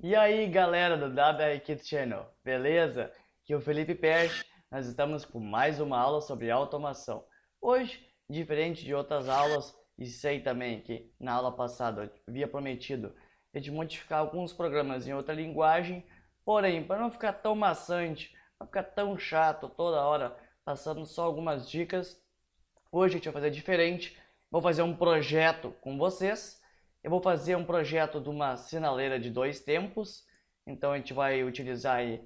E aí galera do WR Kids Channel, beleza? Aqui é o Felipe Pérez, nós estamos com mais uma aula sobre automação. Hoje, diferente de outras aulas, e sei também que na aula passada eu havia prometido de modificar alguns programas em outra linguagem, porém, para não ficar tão maçante, não ficar tão chato toda hora passando só algumas dicas, hoje a gente vai fazer diferente. Vou fazer um projeto com vocês. Eu vou fazer um projeto de uma sinaleira de 2 tempos. Então a gente vai utilizar aí,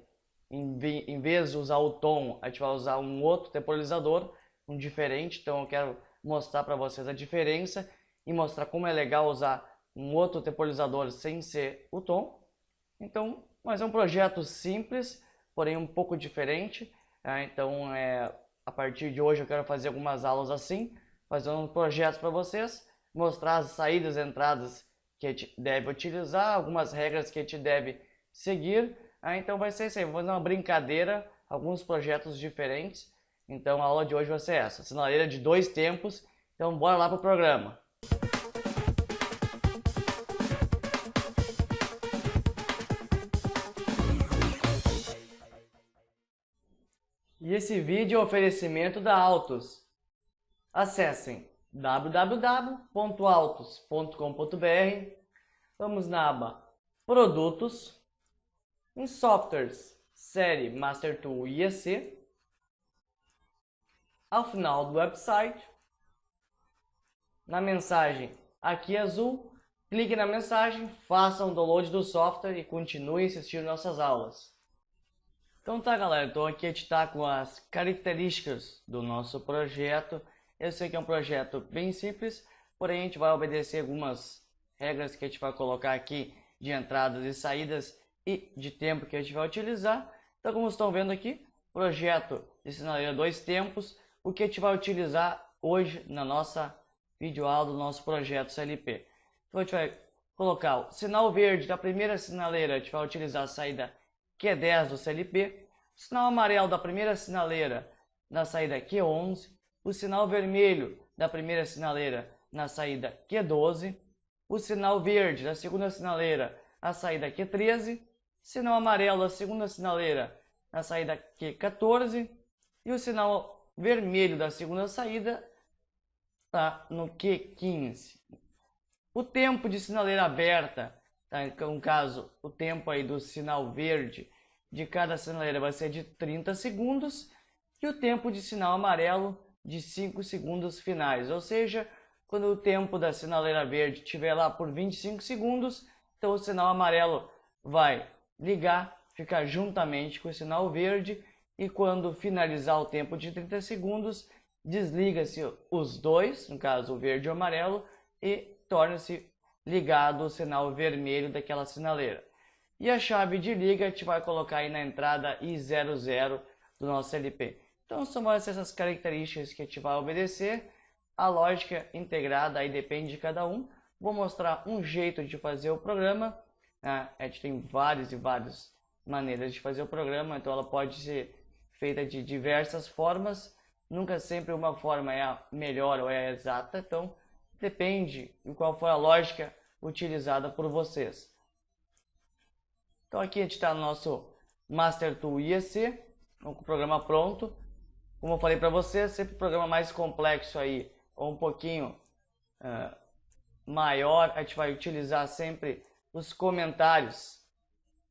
em vez de usar o tom, a gente vai usar um outro temporalizador, um diferente. Então eu quero mostrar para vocês a diferença e mostrar como é legal usar um outro temporalizador sem ser o tom. Então, mas é um projeto simples, porém um pouco diferente. Então, a partir de hoje eu quero fazer algumas aulas assim, fazendo projetos para vocês, mostrar as saídas e entradas que a gente deve utilizar, algumas regras que a gente deve seguir. Então vai ser isso aí, vou fazer uma brincadeira, alguns projetos diferentes. Então a aula de hoje vai ser essa, sinaleira de 2 tempos. Então bora lá pro programa. E esse vídeo é um oferecimento da Altos. Acessem www.altos.com.br, vamos na aba Produtos, em Softwares, série Master Tool IEC. Ao final do website, na mensagem aqui azul, clique na mensagem, faça um download do software e continue assistindo nossas aulas. Então tá galera, então aqui a gente está com as características do nosso projeto. Eu sei que é um projeto bem simples, porém a gente vai obedecer algumas regras que a gente vai colocar aqui de entradas e saídas e de tempo que a gente vai utilizar. Então como estão vendo aqui, projeto de sinaleira 2 tempos, o que a gente vai utilizar hoje na nossa videoaula do nosso projeto CLP. Então a gente vai colocar o sinal verde da primeira sinaleira, a gente vai utilizar a saída Q10 do CLP, o sinal amarelo da primeira sinaleira na saída Q11, o sinal vermelho da primeira sinaleira na saída Q12, o sinal verde da segunda sinaleira na saída Q13, sinal amarelo da segunda sinaleira na saída Q14 e o sinal vermelho da segunda saída tá no Q15. O tempo de sinaleira aberta, tá? No caso, o tempo aí do sinal verde de cada sinaleira vai ser de 30 segundos e o tempo de sinal amarelo de 5 segundos finais, ou seja, quando o tempo da sinaleira verde estiver lá por 25 segundos, então o sinal amarelo vai ligar, ficar juntamente com o sinal verde, e quando finalizar o tempo de 30 segundos, desliga-se os dois, no caso o verde e o amarelo, e torna-se ligado o sinal vermelho daquela sinaleira. E a chave de liga a gente vai colocar aí na entrada I00 do nosso LP. Então são essas características que a gente vai obedecer. A lógica integrada aí depende de cada um. Vou mostrar um jeito de fazer o programa. A gente tem várias maneiras de fazer o programa, então ela pode ser feita de diversas formas. Nunca sempre uma forma é a melhor ou é a exata, então depende de qual for a lógica utilizada por vocês. Então aqui a gente está no nosso Master Tool IEC, com o programa pronto. Como eu falei para vocês, sempre o programa mais complexo aí, ou um pouquinho maior, a gente vai utilizar sempre os comentários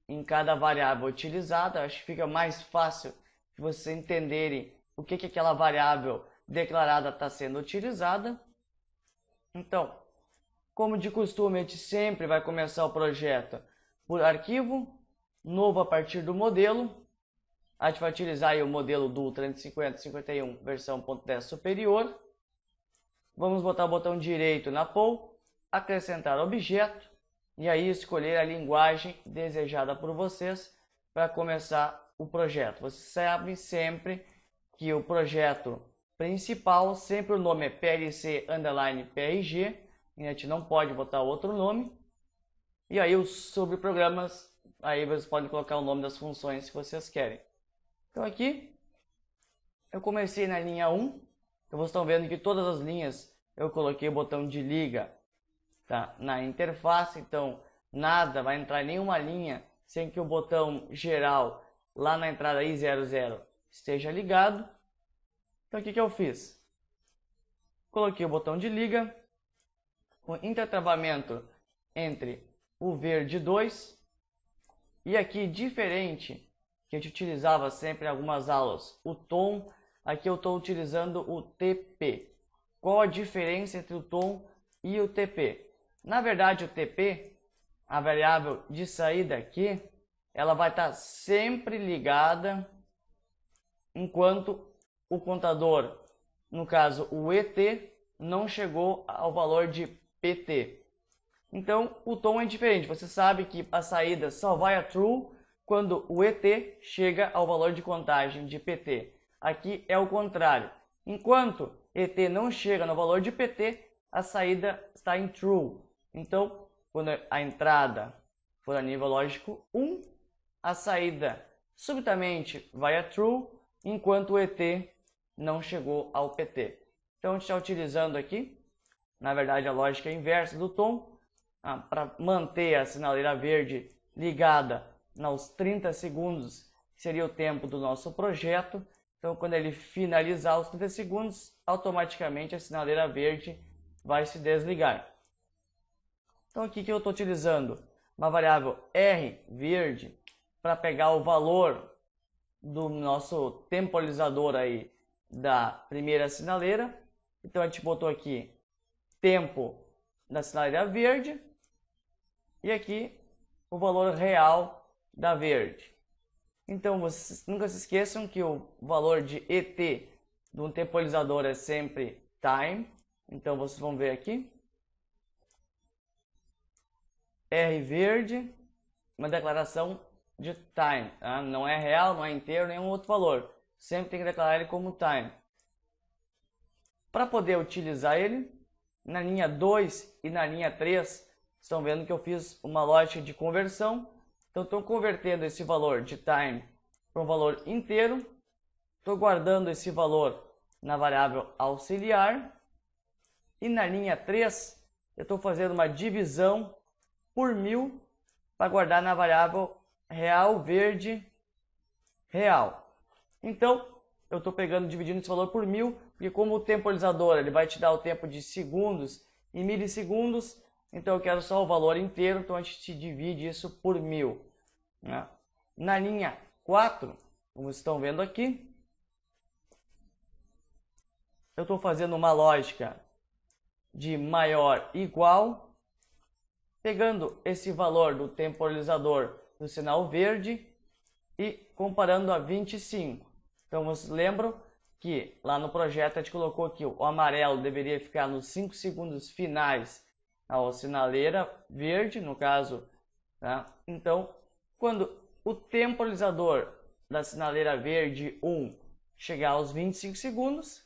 em cada variável utilizada. Acho que fica mais fácil de vocês entenderem o que aquela variável declarada está sendo utilizada. Então, como de costume, a gente sempre vai começar o projeto por arquivo, novo a partir do modelo. A gente vai utilizar aí o modelo do 350-51 versão 1.10 superior. Vamos botar o botão direito na POU, acrescentar objeto, e aí escolher a linguagem desejada por vocês para começar o projeto. Vocês sabem sempre que o projeto principal, sempre o nome é PLC_PRG, a gente não pode botar outro nome. E aí os subprogramas, aí vocês podem colocar o nome das funções que vocês querem. Então aqui, eu comecei na linha 1, então vocês estão vendo que todas as linhas eu coloquei o botão de liga, tá, na interface. Então nada, vai entrar em nenhuma linha sem que o botão geral lá na entrada I00 esteja ligado. Então o que eu fiz? Coloquei o botão de liga, o intertravamento entre o verde 2 e aqui diferente que a gente utilizava sempre em algumas aulas, o tom, aqui eu estou utilizando o TP. Qual a diferença entre o tom e o TP? Na verdade o TP, a variável de saída aqui, ela vai estar sempre ligada enquanto o contador, no caso o ET, não chegou ao valor de PT. Então o tom é diferente, você sabe que a saída só vai a true quando o ET chega ao valor de contagem de PT. Aqui é o contrário, enquanto ET não chega no valor de PT, a saída está em true. Então quando a entrada for a nível lógico 1, a saída subitamente vai a true, enquanto o ET não chegou ao PT. Então a gente está utilizando aqui, na verdade, a lógica inversa do tom, para manter a sinaleira verde ligada nos 30 segundos, que seria o tempo do nosso projeto. Então quando ele finalizar os 30 segundos, automaticamente a sinaleira verde vai se desligar. Então aqui que eu estou utilizando uma variável R verde para pegar o valor do nosso temporalizador aí da primeira sinaleira. Então a gente botou aqui tempo da sinaleira verde e aqui o valor real da verde. Então vocês nunca se esqueçam que o valor de ET de um temporalizador é sempre time. Então vocês vão ver aqui R verde, uma declaração de time, tá? Não é real, não é inteiro, nenhum outro valor. Sempre tem que declarar ele como time. Para poder utilizar ele, na linha 2 e na linha 3, estão vendo que eu fiz uma lógica de conversão. Então estou convertendo esse valor de time para um valor inteiro. Estou guardando esse valor na variável auxiliar. E na linha 3, eu estou fazendo uma divisão por 1000 para guardar na variável real verde real. Então eu estou dividindo esse valor por 1000, porque como o temporalizador ele vai te dar o tempo de segundos e milissegundos, então eu quero só o valor inteiro, então a gente divide isso por 1000. Né? Na linha 4, como estão vendo aqui, eu estou fazendo uma lógica de maior igual, pegando esse valor do temporalizador do sinal verde e comparando a 25. Então vocês lembram que lá no projeto a gente colocou que o amarelo deveria ficar nos 5 segundos finais à sinaleira verde, no caso. Tá? Então, quando o temporalizador da sinaleira verde 1 chegar aos 25 segundos,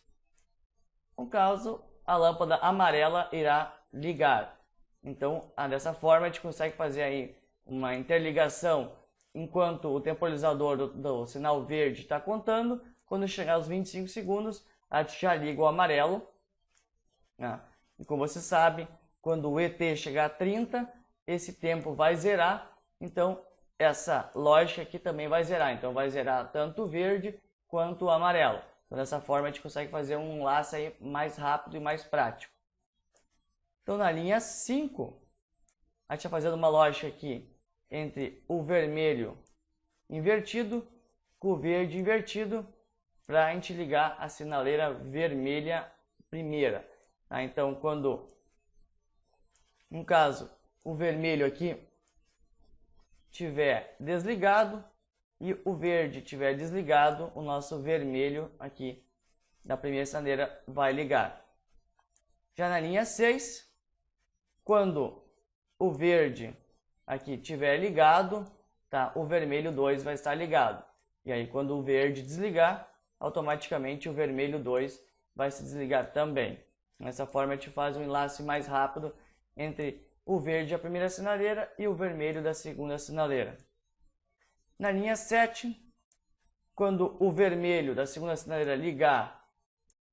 no caso, a lâmpada amarela irá ligar. Então, dessa forma, a gente consegue fazer aí uma interligação enquanto o temporalizador do sinal verde está contando. Quando chegar aos 25 segundos, a gente já liga o amarelo. Né? E como você sabe, quando o ET chegar a 30, esse tempo vai zerar. Então, essa lógica aqui também vai zerar. Então, vai zerar tanto o verde quanto o amarelo. Então, dessa forma, a gente consegue fazer um laço aí mais rápido e mais prático. Então, na linha 5, a gente está fazendo uma lógica aqui entre o vermelho invertido com o verde invertido para a gente ligar a sinaleira vermelha primeira. Tá? Então, quando, no caso, o vermelho aqui tiver desligado e o verde tiver desligado, o nosso vermelho aqui da primeira sinaleira vai ligar. Já na linha 6, quando o verde aqui estiver ligado, tá? O vermelho 2 vai estar ligado. E aí quando o verde desligar, automaticamente o vermelho 2 vai se desligar também. Dessa forma a gente faz um enlace mais rápido entre o verde da primeira sinaleira e o vermelho da segunda sinaleira. Na linha 7, quando o vermelho da segunda sinaleira ligar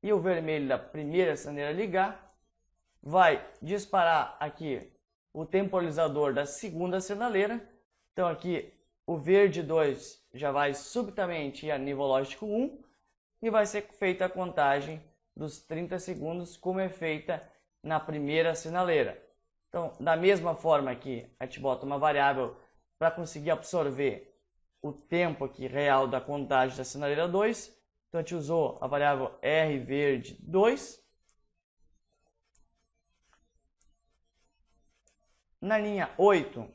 e o vermelho da primeira sinaleira ligar, vai disparar aqui o temporalizador da segunda sinaleira. Então aqui o verde 2 já vai subitamente a nível lógico 1 e vai ser feita a contagem dos 30 segundos como é feita na primeira sinaleira. Então, da mesma forma aqui, a gente bota uma variável para conseguir absorver o tempo aqui real da contagem da sinaleira 2. Então, a gente usou a variável R verde 2. Na linha 8,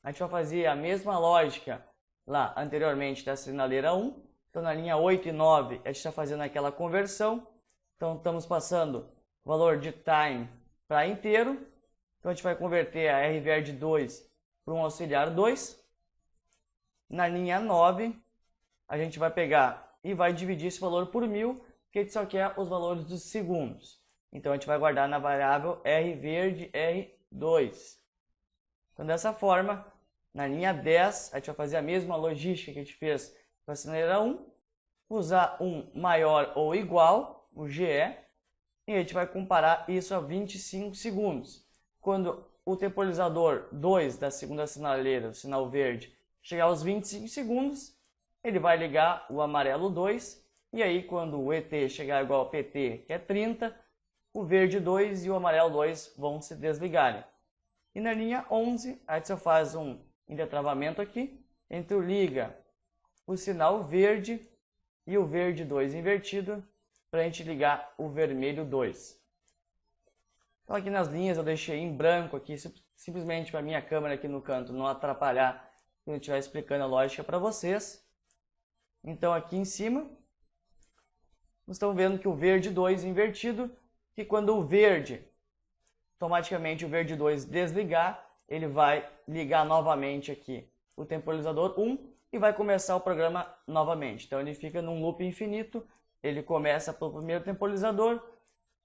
a gente vai fazer a mesma lógica lá anteriormente da sinaleira 1. Então, na linha 8 e 9, a gente está fazendo aquela conversão. Então, estamos passando o valor de time para inteiro. Então, a gente vai converter a R verde 2 para um auxiliar 2. Na linha 9, a gente vai pegar e vai dividir esse valor por 1000, porque a gente só quer os valores dos segundos. Então, a gente vai guardar na variável R verde R2. Então, dessa forma, na linha 10, a gente vai fazer a mesma logística que a gente fez para a sinaleira 1, usar um maior ou igual, o GE, e a gente vai comparar isso a 25 segundos. Quando o temporalizador 2 da segunda sinaleira, o sinal verde, chegar aos 25 segundos, ele vai ligar o amarelo 2, e aí quando o ET chegar igual ao PT, que é 30, o verde 2 e o amarelo 2 vão se desligarem. E na linha 11, a gente só faz um intertravamento aqui, entre o liga o sinal verde e o verde 2 invertido, para a gente ligar o vermelho 2. Então aqui nas linhas eu deixei em branco aqui, simplesmente para a minha câmera aqui no canto não atrapalhar quando eu estiver explicando a lógica para vocês. Então aqui em cima, vocês estão vendo que o verde 2 invertido, que quando o verde, automaticamente o verde 2 desligar, ele vai ligar novamente aqui o temporalizador 1 e vai começar o programa novamente. Então ele fica num loop infinito, ele começa pelo primeiro temporalizador,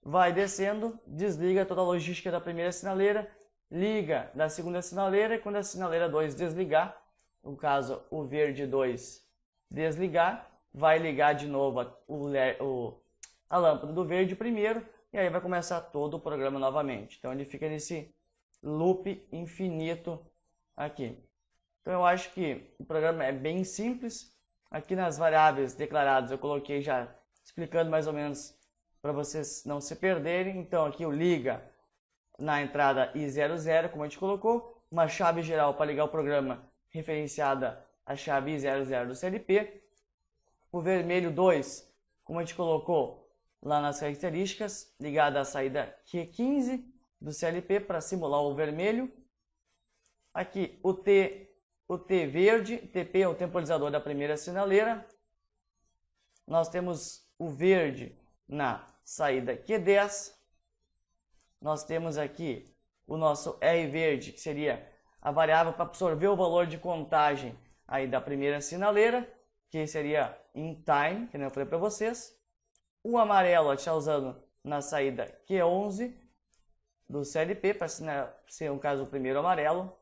vai descendo, desliga toda a logística da primeira sinaleira, liga da segunda sinaleira, e quando a sinaleira 2 desligar, no caso o verde 2 desligar, vai ligar de novo a lâmpada do verde primeiro, e aí vai começar todo o programa novamente. Então ele fica nesse loop infinito aqui. Então eu acho que o programa é bem simples. Aqui nas variáveis declaradas eu coloquei já explicando mais ou menos para vocês não se perderem. Então aqui o liga na entrada I00, como a gente colocou, uma chave geral para ligar o programa referenciada à chave I00 do CLP. O vermelho 2, como a gente colocou lá nas características, ligada à saída Q15 do CLP para simular o vermelho. Aqui o T verde, TP é o temporalizador da primeira sinaleira. Nós temos o verde na saída Q10. Nós temos aqui o nosso R verde, que seria a variável para absorver o valor de contagem aí da primeira sinaleira, que seria in time, que eu falei para vocês. O amarelo a gente está usando na saída Q11 do CLP, para ser no caso o primeiro amarelo.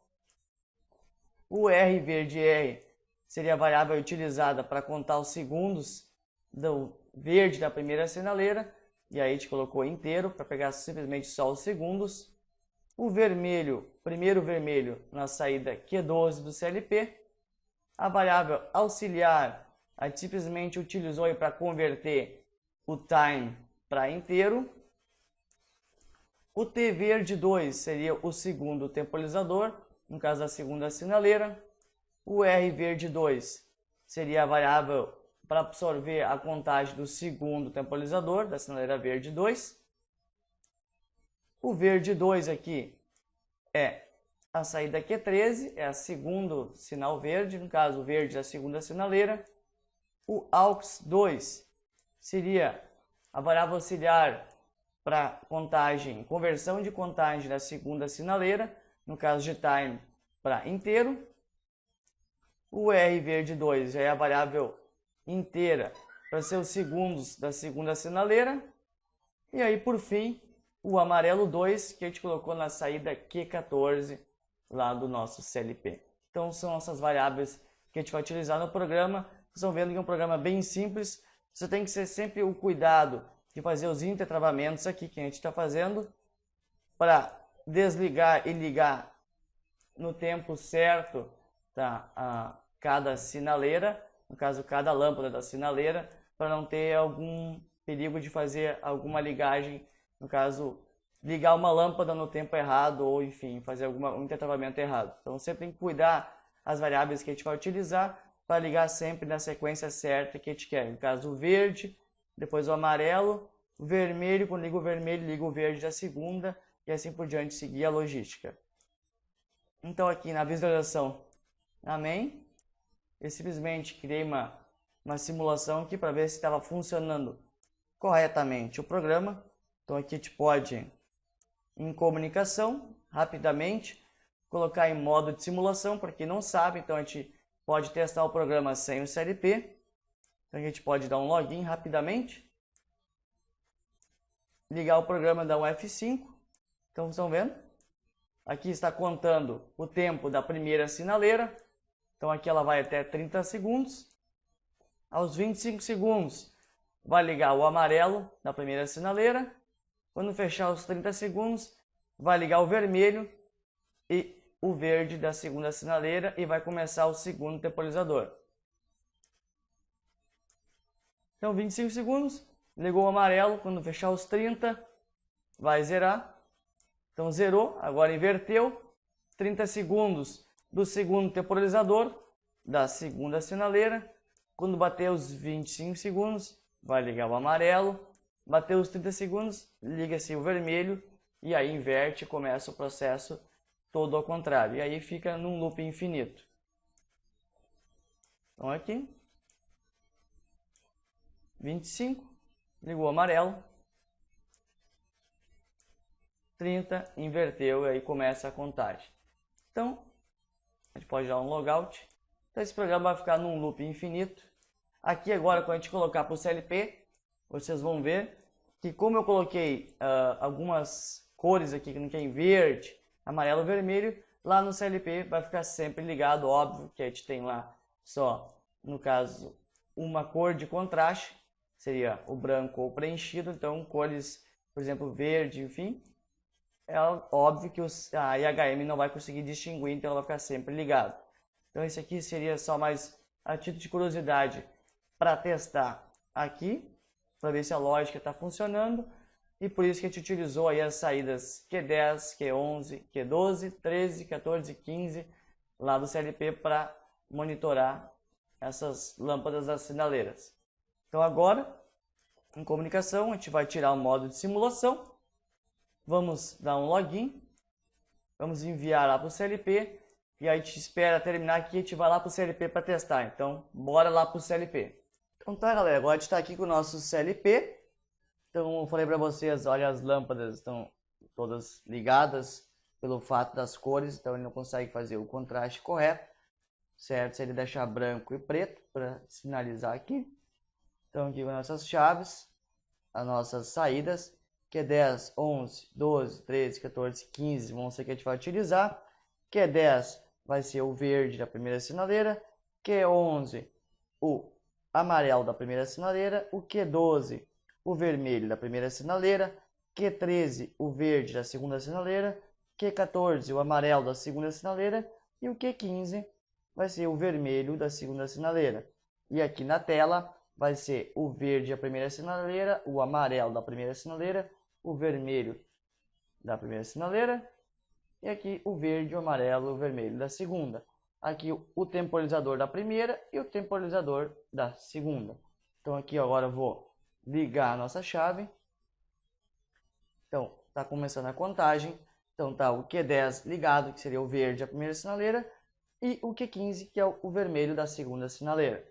O R verde R seria a variável utilizada para contar os segundos do verde da primeira sinaleira, e aí a gente colocou inteiro para pegar simplesmente só os segundos. O vermelho, primeiro vermelho na saída Q12 do CLP. A variável auxiliar a gente simplesmente utilizou para converter o time para inteiro. O T verde 2 seria o segundo temporalizador, no caso da segunda sinaleira. O R verde 2 seria a variável para absorver a contagem do segundo temporalizador, da sinaleira verde 2. O verde 2 aqui é a saída Q13, é o segundo sinal verde, no caso o verde da segunda sinaleira. O AUX 2 seria a variável auxiliar para conversão de contagem da segunda sinaleira, no caso de time para inteiro. O R verde 2 já é a variável inteira para ser os segundos da segunda sinaleira. E aí, por fim, o amarelo 2, que a gente colocou na saída Q14 lá do nosso CLP. Então, são essas variáveis que a gente vai utilizar no programa. Vocês estão vendo que é um programa bem simples. Você tem que ser sempre o cuidado de fazer os intertravamentos aqui que a gente está fazendo para desligar e ligar no tempo certo, tá? Cada sinaleira, no caso cada lâmpada da sinaleira, para não ter algum perigo de fazer alguma ligagem, no caso ligar uma lâmpada no tempo errado ou enfim, fazer um intertravamento errado. Então sempre tem que cuidar as variáveis que a gente vai utilizar para ligar sempre na sequência certa que a gente quer. No caso o verde, depois o amarelo, o vermelho, quando liga o vermelho, liga o verde da segunda e assim por diante, seguir a logística. Então aqui na visualização na main, eu simplesmente criei uma simulação aqui para ver se estava funcionando corretamente o programa. Então aqui a gente pode, em comunicação, rapidamente, colocar em modo de simulação, para quem não sabe, então a gente pode testar o programa sem o CLP. Então a gente pode dar um login rapidamente, ligar o programa, dar um F5. Então vocês estão vendo? Aqui está contando o tempo da primeira sinaleira. Então aqui ela vai até 30 segundos. Aos 25 segundos vai ligar o amarelo da primeira sinaleira. Quando fechar os 30 segundos, vai ligar o vermelho e o verde da segunda sinaleira e vai começar o segundo temporizador. Então 25 segundos, ligou o amarelo, quando fechar os 30, vai zerar. Então zerou, agora inverteu, 30 segundos do segundo temporizador, da segunda sinaleira. Quando bater os 25 segundos, vai ligar o amarelo. Bateu os 30 segundos, liga-se o vermelho e aí inverte e começa o processo todo ao contrário. E aí fica num loop infinito. Então aqui, 25, ligou o amarelo. 30, inverteu e aí começa a contagem. Então, a gente pode dar um logout. Então esse programa vai ficar num loop infinito. Aqui agora, quando a gente colocar para o CLP, vocês vão ver que como eu coloquei algumas cores aqui, que é em verde, amarelo, vermelho, lá no CLP vai ficar sempre ligado, óbvio que a gente tem lá só, no caso, uma cor de contraste, seria o branco ou preenchido, então cores, por exemplo, verde, enfim, é óbvio que a IHM não vai conseguir distinguir, então ela vai ficar sempre ligado. Então esse aqui seria só mais a título de curiosidade para testar aqui, para ver se a lógica está funcionando, e por isso que a gente utilizou aí as saídas Q10, Q11, Q12, 13, 14 e 15 lá do CLP para monitorar essas lâmpadas das sinaleiras. Então agora, em comunicação, a gente vai tirar o modo de simulação, vamos dar um login, vamos enviar lá para o CLP, e aí a gente espera terminar aqui e a gente vai lá para o CLP para testar. Então, bora lá para o CLP. Então tá, galera, agora a gente está aqui com o nosso CLP. Então, eu falei para vocês, olha, as lâmpadas estão todas ligadas pelo fato das cores, então ele não consegue fazer o contraste correto, certo? Se ele deixar branco e preto para sinalizar aqui. Então aqui com as nossas chaves, as nossas saídas, que é 10, 11, 12, 13, 14, 15, vão ser que a gente vai utilizar. Que é 10 vai ser o verde da primeira sinaleira, que é 11 o amarelo da primeira sinaleira, o Q12 o vermelho da primeira sinaleira, Q13 o verde da segunda sinaleira, Q14 o amarelo da segunda sinaleira e o Q15 vai ser o vermelho da segunda sinaleira. E aqui na tela vai ser o verde da primeira sinaleira, o amarelo da primeira sinaleira, o vermelho da primeira sinaleira e aqui o verde, o amarelo e o vermelho da segunda. Aqui o temporizador da primeira e o temporizador da segunda. Então aqui agora eu vou ligar a nossa chave. Então está começando a contagem. Então tá o Q10 ligado, que seria o verde da primeira sinaleira, e o Q15, que é o vermelho da segunda sinaleira.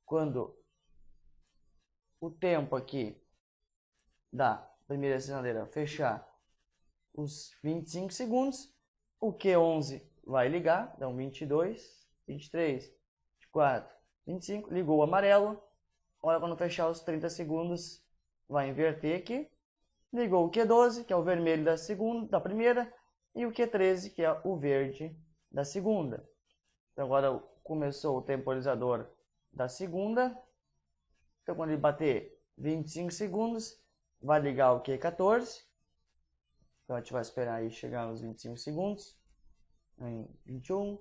Quando o tempo aqui da primeira sinaleira fechar os 25 segundos, o Q11 vai ligar, então 22, 23, 24, 25, ligou o amarelo. Agora quando fechar os 30 segundos, vai inverter aqui. Ligou o Q12, que é o vermelho da segunda, da primeira, e o Q13, que é o verde da segunda. Então agora começou o temporizador da segunda. Então quando ele bater 25 segundos, vai ligar o Q14. Então a gente vai esperar aí chegar nos 25 segundos. Em 21,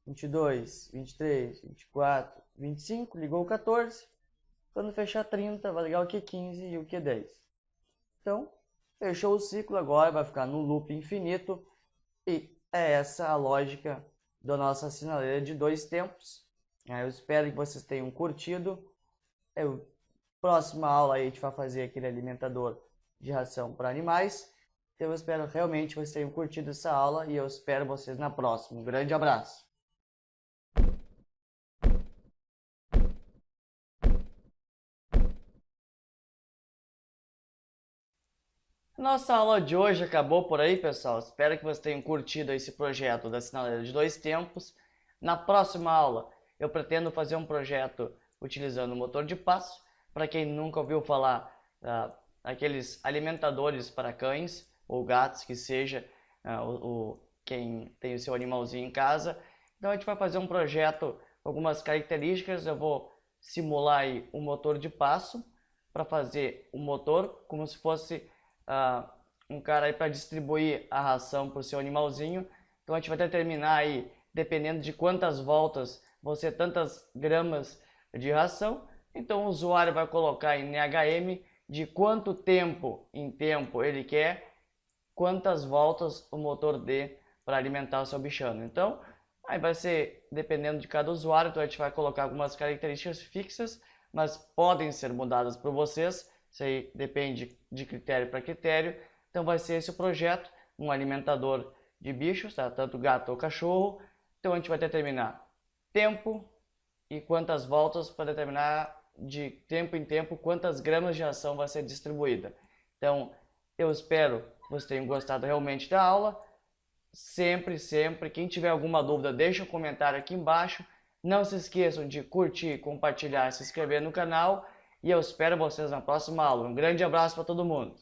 22, 23, 24, 25, ligou o 14. Quando fechar 30, vai ligar o Q15 e o Q10. Então, fechou o ciclo agora, vai ficar no loop infinito. E é essa a lógica da nossa sinaleira de 2 tempos. Eu espero que vocês tenham curtido. Próxima aula aí a gente vai fazer aquele alimentador de ração para animais. Então eu espero realmente que vocês tenham curtido essa aula e eu espero vocês na próxima. Um grande abraço! Nossa aula de hoje acabou por aí, pessoal. Espero que vocês tenham curtido esse projeto da sinaleira de 2 tempos. Na próxima aula, eu pretendo fazer um projeto utilizando o motor de passo. Para quem nunca ouviu falar, aqueles alimentadores para cães ou gatos, que seja quem tem o seu animalzinho em casa. Então a gente vai fazer um projeto com algumas características. Eu vou simular aí um motor de passo para fazer o motor como se fosse um cara aí para distribuir a ração para o seu animalzinho. Então a gente vai determinar aí, dependendo de quantas voltas vão ser tantas gramas de ração. Então o usuário vai colocar em NHM de quanto tempo em tempo ele quer, quantas voltas o motor dê para alimentar o seu bichano. Então aí vai ser dependendo de cada usuário. Então a gente vai colocar algumas características fixas, mas podem ser mudadas por vocês. Isso aí depende de critério para critério. Então vai ser esse o projeto, um alimentador de bichos, tá? Tanto gato ou cachorro. Então a gente vai determinar tempo e quantas voltas para determinar de tempo em tempo quantas gramas de ração vai ser distribuída. Então eu espero que vocês tenham gostado realmente da aula. Sempre, quem tiver alguma dúvida, deixa um comentário aqui embaixo. Não se esqueçam de curtir, compartilhar e se inscrever no canal. E eu espero vocês na próxima aula. Um grande abraço para todo mundo!